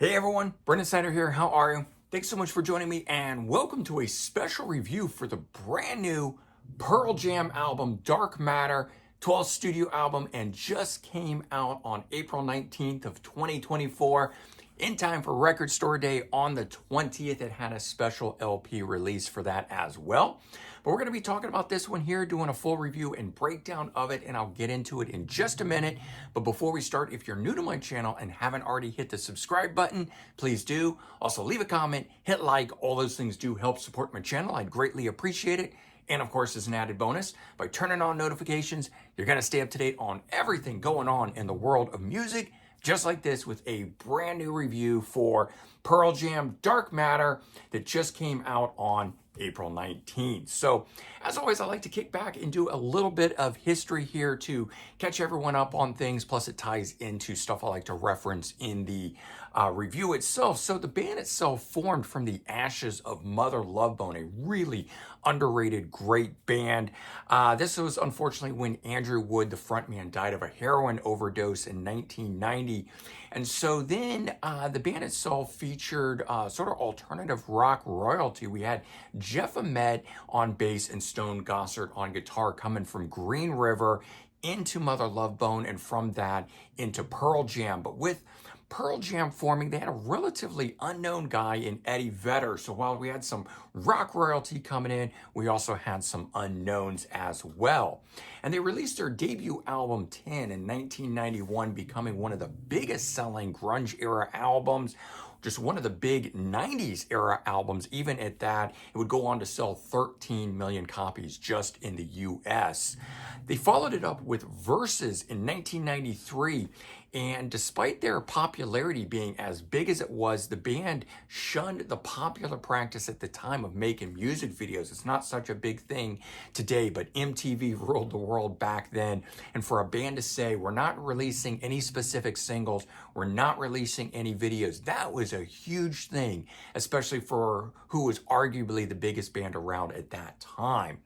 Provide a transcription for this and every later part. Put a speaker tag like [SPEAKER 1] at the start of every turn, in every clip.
[SPEAKER 1] Hey everyone, Brendan Snyder here. How are you? Thanks so much for joining me and welcome to a special review for the brand new Pearl Jam album, Dark Matter, 12th studio album, and just came out on April 19th of 2024 in time for Record Store Day on the 20th. It had a special LP release for that as well. But we're going to be talking about this one here, doing a full review and breakdown of it, and I'll get into it in just a minute. But before we start, if you're new to my channel and haven't already hit the subscribe button, please do. Also, leave a comment, hit like. All those things do help support my channel. I'd greatly appreciate it. And of course, as an added bonus, by turning on notifications, you're going to stay up to date on everything going on in the world of music, just like this, with a brand new review for Pearl Jam Dark Matter that just came out on April 19th. So as always, I like to kick back and do a little bit of history here to catch everyone up on things. Plus it ties into stuff I like to reference in the review itself. So the band itself formed from the ashes of Mother Love Bone, a really underrated, great band. This was unfortunately when Andrew Wood, the frontman, died of a heroin overdose in 1990. And so then the band itself featured sort of alternative rock royalty. We had Jeff Ahmet on bass and Stone Gossard on guitar, coming from Green River into Mother Love Bone, and from that into Pearl Jam. But with Pearl Jam forming, they had a relatively unknown guy in Eddie Vedder. So while we had some rock royalty coming in, we also had some unknowns as well. And they released their debut album 10 in 1991, becoming one of the biggest selling grunge era albums. Just one of the big 90s era albums. Even at that, it would go on to sell 13 million copies just in the US. They followed it up with Versus in 1993, and despite their popularity being as big as it was, the band shunned the popular practice at the time of making music videos. It's not such a big thing today, but MTV ruled the world back then. And for a band to say, we're not releasing any specific singles, we're not releasing any videos, that was a huge thing, especially for who was arguably the biggest band around at that time.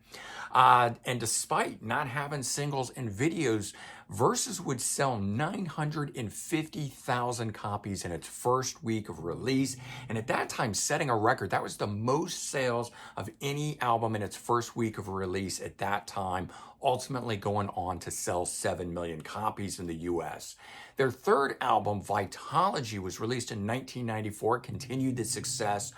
[SPEAKER 1] And despite not having singles and videos, Versus would sell 950,000 copies in its first week of release. And at that time, setting a record. That was the most sales of any album in its first week of release at that time, ultimately going on to sell 7 million copies in the US. Their third album, Vitology, was released in 1994, continued the success.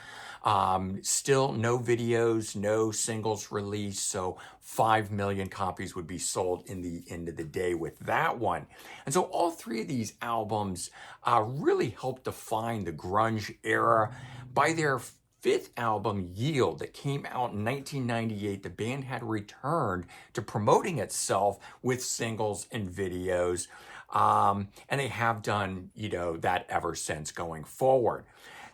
[SPEAKER 1] Still no videos, no singles released, so 5 million copies would be sold in the end of the day with that one. And so all three of these albums really helped define the grunge era. By their fifth album, Yield, that came out in 1998, the band had returned to promoting itself with singles and videos. And they have done, that ever since going forward.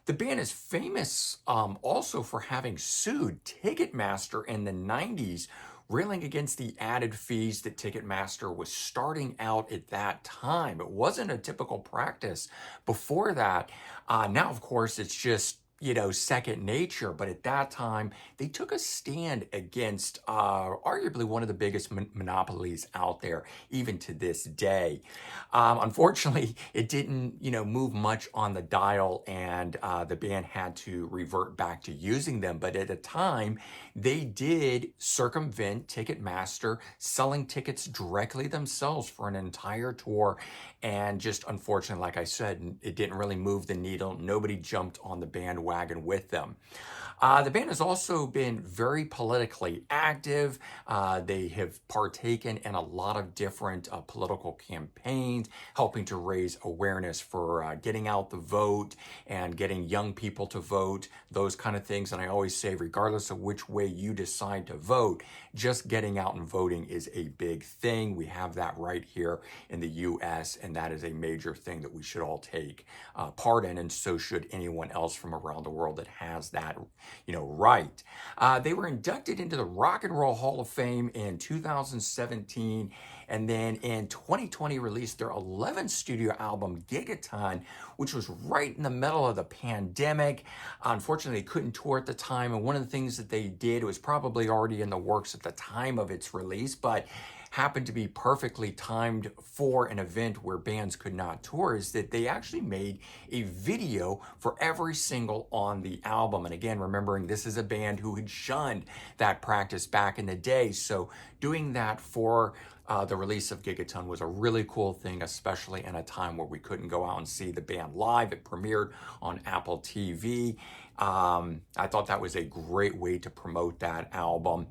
[SPEAKER 1] The band is famous also for having sued Ticketmaster in the 90s, railing against the added fees that Ticketmaster was starting out at that time. It wasn't a typical practice before that. Now, of course, it's just second nature. But at that time, they took a stand against arguably one of the biggest monopolies out there, even to this day. Unfortunately, it didn't, move much on the dial, and the band had to revert back to using them. But at the time, they did circumvent Ticketmaster, selling tickets directly themselves for an entire tour. And just unfortunately, like I said, it didn't really move the needle. Nobody jumped on the bandwagon with them. The band has also been very politically active. They have partaken in a lot of different political campaigns, helping to raise awareness for getting out the vote and getting young people to vote, those kind of things. And I always say, regardless of which way you decide to vote, just getting out and voting is a big thing. We have that right here in the US, and that is a major thing that we should all take part in, and so should anyone else from around the world that has that right. They were inducted into the Rock and Roll Hall of Fame in 2017, and then in 2020 released their 11th studio album, Gigaton, which was right in the middle of the pandemic. Unfortunately, they couldn't tour at the time, and one of the things that they did was probably already in the works at the time of its release, but happened to be perfectly timed for an event where bands could not tour is that they actually made a video for every single on the album. And again, remembering this is a band who had shunned that practice back in the day. So doing that for the release of Gigaton was a really cool thing, especially in a time where we couldn't go out and see the band live. It premiered on Apple TV. I thought that was a great way to promote that album.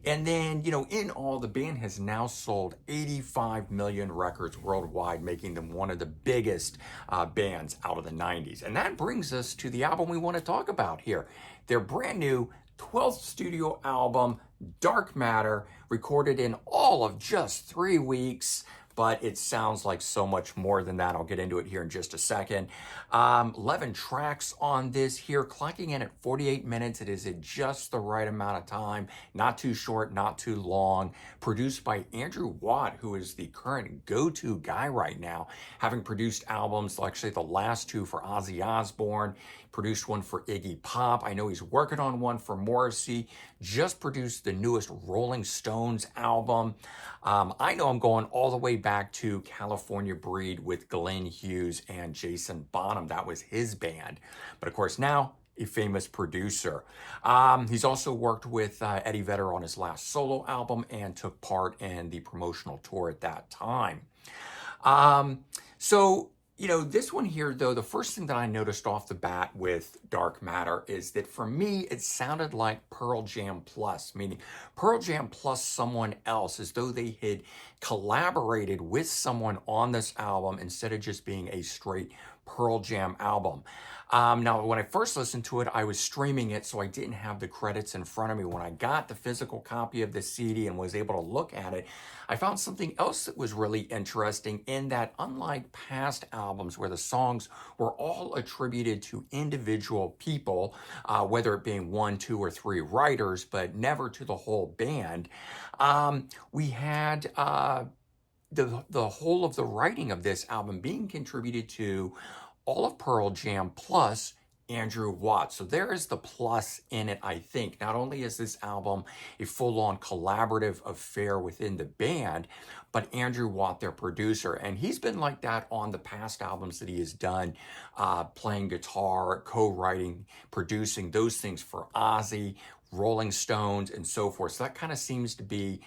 [SPEAKER 1] And then, in all, the band has now sold 85 million records worldwide, making them one of the biggest bands out of the 90s. And that brings us to the album we want to talk about here. Their brand new 12th studio album, Dark Matter, recorded in all of just 3 weeks, but it sounds like so much more than that. I'll get into it here in just a second. 11 tracks on this here, clocking in at 48 minutes. It is at just the right amount of time, not too short, not too long. Produced by Andrew Watt, who is the current go-to guy right now, having produced albums, actually the last two for Ozzy Osbourne, produced one for Iggy Pop. I know he's working on one for Morrissey, just produced the newest Rolling Stones album. I know I'm going all the way back to California Breed with Glenn Hughes and Jason Bonham. That was his band. But of course now, a famous producer. He's also worked with Eddie Vedder on his last solo album and took part in the promotional tour at that time. This one here, though, the first thing that I noticed off the bat with Dark Matter is that for me, it sounded like Pearl Jam Plus, meaning Pearl Jam plus someone else, as though they had collaborated with someone on this album instead of just being a straight Pearl Jam album. Now, when I first listened to it, I was streaming it, so I didn't have the credits in front of me. When I got the physical copy of the CD and was able to look at it, I found something else that was really interesting in that, unlike past albums where the songs were all attributed to individual people, whether it being 1, 2, or 3 writers, but never to the whole band, we had the whole of the writing of this album being contributed to all of Pearl Jam plus Andrew Watt. So there is the plus in it, I think. Not only is this album a full-on collaborative affair within the band, but Andrew Watt, their producer, and he's been like that on the past albums that he has done, playing guitar, co-writing, producing, those things for Ozzy, Rolling Stones, and so forth. So that kind of seems to be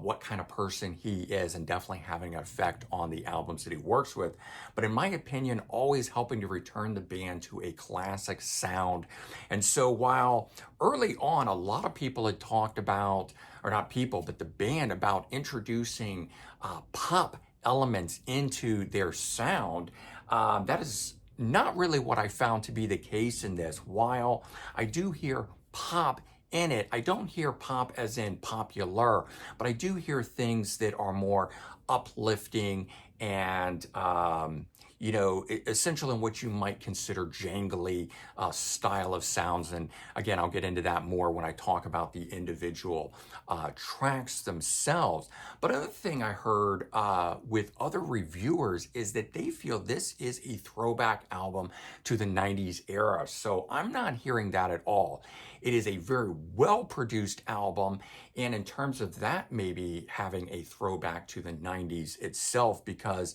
[SPEAKER 1] what kind of person he is, and definitely having an effect on the albums that he works with. But in my opinion, always helping to return the band to a classic sound. And so while early on, a lot of people had talked about, or not people, but the band, about introducing pop elements into their sound, that is not really what I found to be the case in this. While I do hear pop in it, I don't hear pop as in popular, but I do hear things that are more uplifting and essential in what you might consider jangly style of sounds. And again, I'll get into that more when I talk about the individual tracks themselves. But another thing I heard with other reviewers is that they feel this is a throwback album to the 90s era. So I'm not hearing that at all. It is a very well-produced album, and in terms of that, maybe having a throwback to the 90s itself, because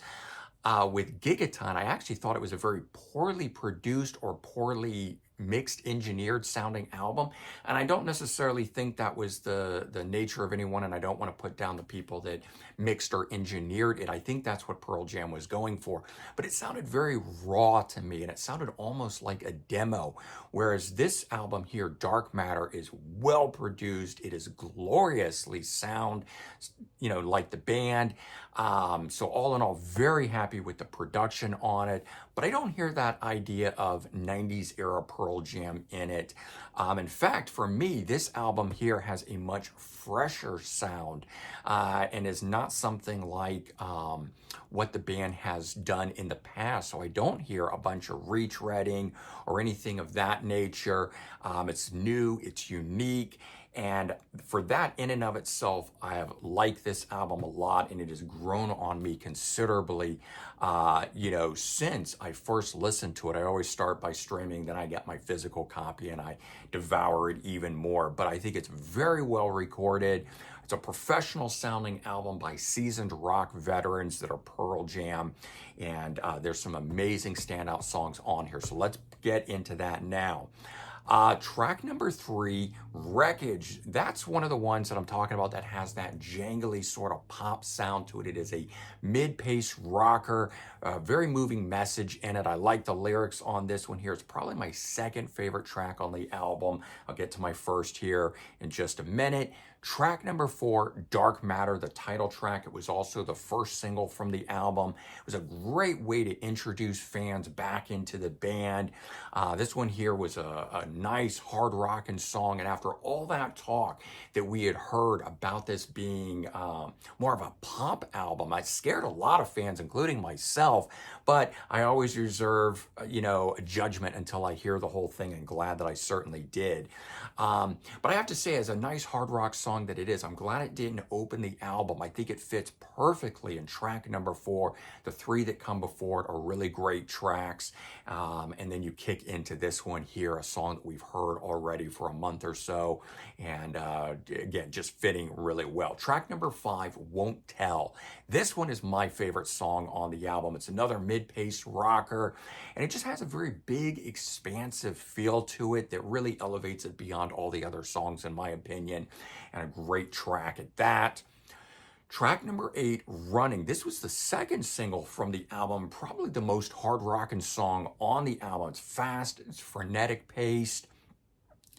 [SPEAKER 1] with Gigaton, I actually thought it was a very poorly produced or poorly mixed, engineered sounding album. And I don't necessarily think that was the nature of anyone, and I don't want to put down the people that mixed or engineered it. I think that's what Pearl Jam was going for. But it sounded very raw to me, and it sounded almost like a demo. Whereas this album here, Dark Matter, is well produced. It is gloriously sound, like the band. So all in all, very happy with the production on it. But I don't hear that idea of 90s era Pearl Jam in it. In fact, for me, this album here has a much fresher sound and is not something like what the band has done in the past. So I don't hear a bunch of retreading or anything of that nature. It's new, it's unique, And for that in and of itself, I have liked this album a lot, and it has grown on me considerably. Since I first listened to it, I always start by streaming, then I get my physical copy and I devour it even more. But I think it's very well recorded. It's a professional sounding album by seasoned rock veterans that are Pearl Jam. And there's some amazing standout songs on here. So let's get into that now. Track number 3, Wreckage. That's one of the ones that I'm talking about that has that jangly sort of pop sound to it. It is a mid-paced rocker, very moving message in it. I like the lyrics on this one here. It's probably my second favorite track on the album. I'll get to my first here in just a minute. Track number 4, Dark Matter, the title track. It was also the first single from the album. It was a great way to introduce fans back into the band. This one here was a nice hard rocking song, and after all that talk that we had heard about this being more of a pop album, I scared a lot of fans, including myself, but I always reserve, a judgment until I hear the whole thing, and glad that I certainly did. But I have to say, as a nice hard rock song that it is, I'm glad it didn't open the album. I think it fits perfectly in track number 4. The 3 that come before it are really great tracks. And then you kick into this one here, a song that we've heard already for a month or so. And again, just fitting really well. Track number 5, Won't Tell. This one is my favorite song on the album. It's another mid-paced rocker, and it just has a very big, expansive feel to it that really elevates it beyond all the other songs, in my opinion, and a great track at that. Track number 8, Running. This was the second single from the album, probably the most hard rocking song on the album. It's fast, it's frenetic paced.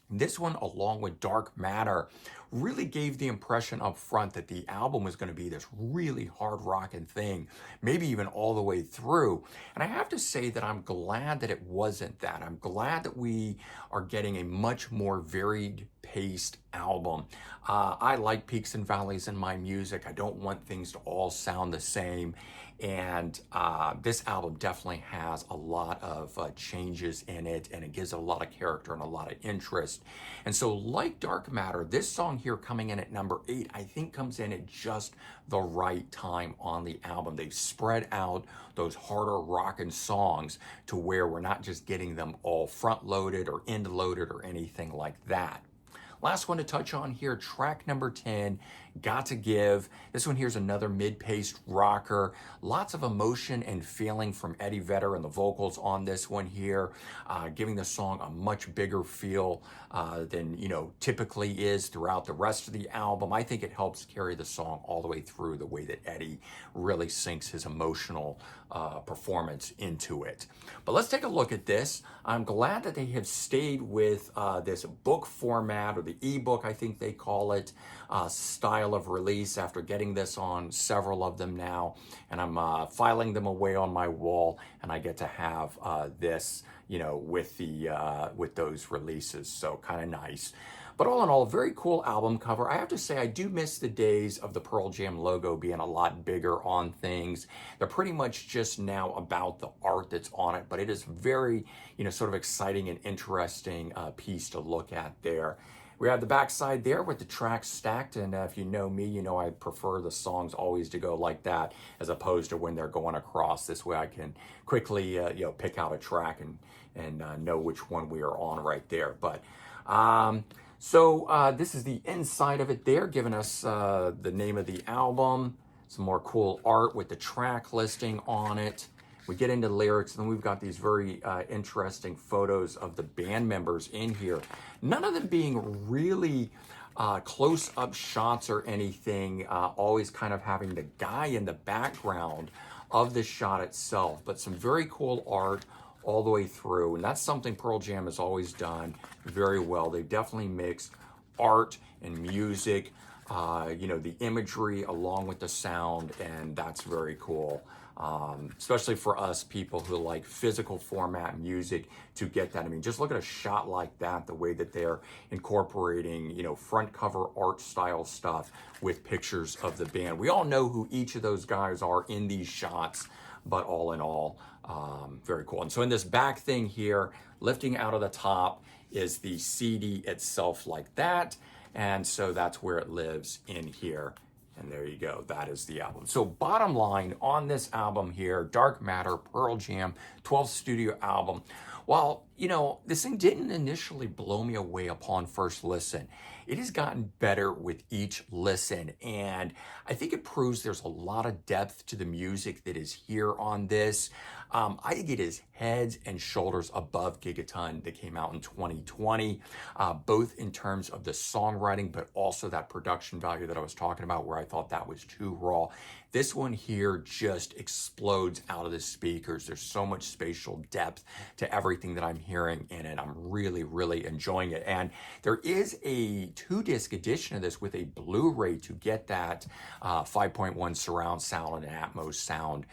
[SPEAKER 1] This one, along with Dark Matter, really gave the impression up front that the album was going to be this really hard rocking thing, maybe even all the way through. And I have to say that I'm glad that it wasn't that. I'm glad that we are getting a much more varied paced album. I like peaks and valleys in my music. I don't want things to all sound the same. And this album definitely has a lot of changes in it, and it gives it a lot of character and a lot of interest. And so, like Dark Matter, this song here coming in at number 8, I think comes in at just the right time on the album. They've spread out those harder rockin' songs to where we're not just getting them all front loaded or end loaded or anything like that. Last one to touch on here, track number 10, Got to Give. This one here's another mid-paced rocker. Lots of emotion and feeling from Eddie Vedder and the vocals on this one here, giving the song a much bigger feel than typically is throughout the rest of the album. I think it helps carry the song all the way through, the way that Eddie really sinks his emotional performance into it. But let's take a look at this. I'm glad that they have stayed with this book format, or the ebook, I think they call it, style of release, after getting this on several of them now. And I'm filing them away on my wall, and I get to have this, with those releases. So kind of nice. But all in all, very cool album cover. I have to say, I do miss the days of the Pearl Jam logo being a lot bigger on things. They're pretty much just now about the art that's on it, but it is very, sort of exciting and interesting piece to look at there. We have the backside there with the tracks stacked, and if you know me, I prefer the songs always to go like that, as opposed to when they're going across. This way I can quickly, pick out a track and know which one we are on right there. But So this is the inside of it there, giving us the name of the album, some more cool art with the track listing on it. We get into lyrics, and then we've got these very interesting photos of the band members in here. None of them being really close-up shots or anything, always kind of having the guy in the background of the shot itself, but some very cool art all the way through, and that's something Pearl Jam has always done very well. They definitely mixed art and music, the imagery along with the sound, and that's very cool. Especially for us people who like physical format music, to get that. I mean, just look at a shot like that, the way that they're incorporating, front cover art style stuff with pictures of the band. We all know who each of those guys are in these shots, but all in all, very cool. And so in this back thing here, lifting out of the top is the CD itself like that. And so that's where it lives in here. And there you go. That is the album. So bottom line on this album here, Dark Matter, Pearl Jam, 12th studio album. While, this thing didn't initially blow me away upon first listen, it has gotten better with each listen. And I think it proves there's a lot of depth to the music that is here on this. I think it is heads and shoulders above Gigaton that came out in 2020, both in terms of the songwriting, but also that production value that I was talking about where I thought that was too raw. This one here just explodes out of the speakers. There's so much spatial depth to everything that I'm hearing in it. I'm really, really enjoying it. And there is a 2-disc edition of this with a Blu-ray to get that 5.1 surround sound and Atmos sound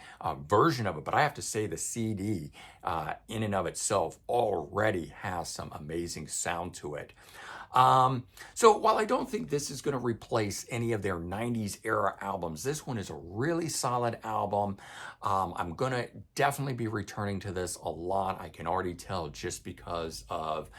[SPEAKER 1] version of it. But I have to say the CD in and of itself already has some amazing sound to it. So while I don't think this is going to replace any of their 90s era albums, this one is a really solid album. I'm going to definitely be returning to this a lot. I can already tell just because of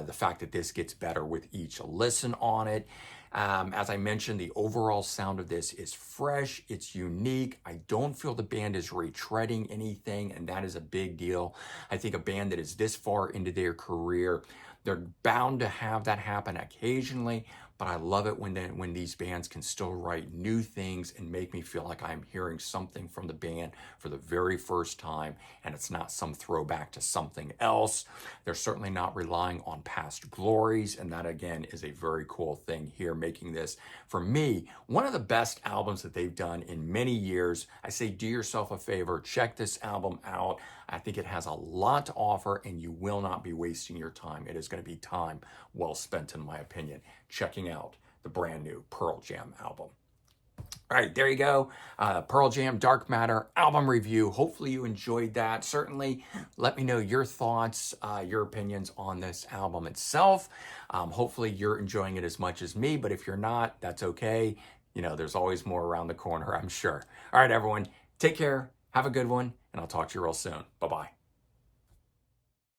[SPEAKER 1] the fact that this gets better with each listen on it. As I mentioned, the overall sound of this is fresh, it's unique. I don't feel the band is retreading anything, and that is a big deal. I think a band that is this far into their career, they're bound to have that happen occasionally, but I love it when these bands can still write new things and make me feel like I'm hearing something from the band for the very first time, and it's not some throwback to something else. They're certainly not relying on past glories, and that again is a very cool thing here, making this, for me, one of the best albums that they've done in many years. I say do yourself a favor, check this album out. I think it has a lot to offer, and you will not be wasting your time. It is going to be time well spent, in my opinion, checking out the brand new Pearl Jam album. All right, there you go. Pearl Jam, Dark Matter album review. Hopefully you enjoyed that. Certainly let me know your thoughts, your opinions on this album itself. Hopefully you're enjoying it as much as me, but if you're not, that's okay. There's always more around the corner, I'm sure. All right, everyone, take care. Have a good one, and I'll talk to you real soon. Bye-bye.